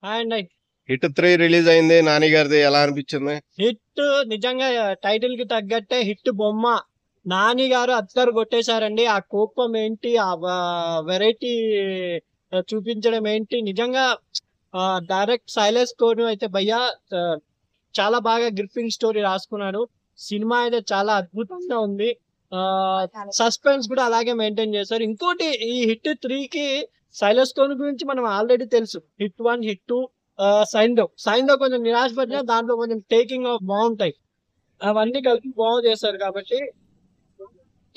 And hit 3 release అయింది. నాని గారిది ఎలా అనిపించింది? హిట్ నిజంగా టైటిల్ కి తగ్గట్టే హిట్ బొమ్మ. నాని గారు అత్తరు కొట్టేశారండి. ఆ కోపం ఏంటి, ఆ వెరైటీ చూపించడం ఏంటి, నిజంగా డైరెక్ట్ సైలెన్స్ కోను అయితే భయ్యా చాలా బాగా గ్రిఫింగ్ స్టోరీ రాసుకున్నాడు. సినిమా అయితే చాలా అద్భుతంగా ఉంది. సస్పెన్స్ కూడా అలాగే మెయింటైన్ చేశారు. ఇంకోటి ఈ హిట్ 3కి సైలెన్స్ కోన్ గురించి మనం ఆల్రెడీ తెలుసు. హిట్ 1, హిట్ 2, సైందో కొంచెం నిరాశపడినా దాంట్లో కొంచెం టేకింగ్ ఆఫ్ బాగుంటాయి. అవన్నీ కలిపి బాగా చేశారు కాబట్టి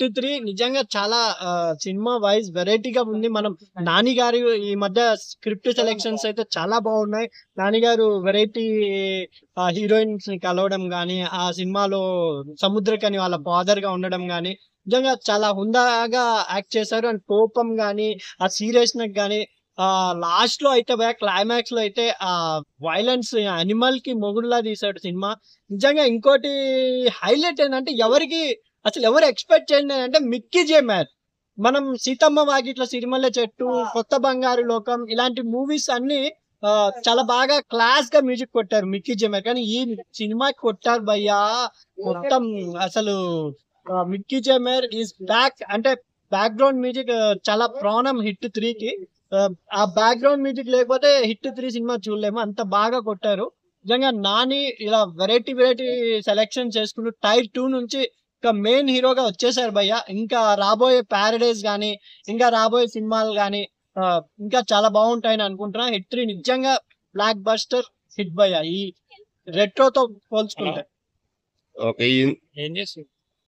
హిట్ 3 నిజంగా చాలా సినిమా వైజ్ వెరైటీగా ఉంది. మనం నాని గారి ఈ మధ్య స్క్రిప్ట్ సెలెక్షన్స్ అయితే చాలా బాగున్నాయి. నాని గారు వెరైటీ హీరోయిన్స్ ని కలవడం గానీ, ఆ సినిమాలో సముద్రకని వాళ్ళ ఫాదర్ గా ఉండడం గానీ నిజంగా చాలా హుందాగా యాక్ట్ చేశారు. అండ్ కోపం గానీ, ఆ సీరియస్నెస్ గానీ, లాస్ట్ లో అయితే క్లైమాక్స్ లో అయితే ఆ వైలెన్స్ అనిమల్ కి మొగుడులా తీశాడు సినిమా. నిజంగా ఇంకోటి హైలైట్ ఏంటంటే అసలు ఎవరు ఎక్స్పెక్ట్ చేయండి అంటే మిక్కీ జే మ్యాన్. మనం సీతమ్మ వాకిట్ల సిరిమల్లె చెట్టు, కొత్త బంగారు లోకం ఇలాంటి మూవీస్ అన్ని చాలా బాగా క్లాస్ గా మ్యూజిక్ కొట్టారు మిక్కీ జే మ్యాన్. కానీ ఈ సినిమాకి కొట్టారు భయ్యా మొత్తం. అసలు Mickey J man is back. అంటే బ్యాక్గ్రౌండ్ మ్యూజిక్ చాలా ప్రాణం హిట్ 3కి. ఆ బ్యాక్గ్రౌండ్ మ్యూజిక్ లేకపోతే హిట్ 3 సినిమా చూడలేము. అంత బాగా కొట్టారు. నిజంగా నాని ఇలా వెరైటీ సెలెక్షన్ చేసుకుంటూ టైర్ 2 నుంచి ఇంకా మెయిన్ హీరోగా వచ్చేసారు భయ్య. ఇంకా రాబోయే ప్యారడైజ్ గానీ, ఇంకా రాబోయే సినిమాలు గానీ ఇంకా చాలా బాగుంటాయని అనుకుంటున్నా. హిట్ 3 నిజంగా బ్లాక్ బస్టర్ హిట్ భయ్య ఈ రెట్రోతో పోల్చుకుంటే. ఓకే. ఏం చేస్తుంది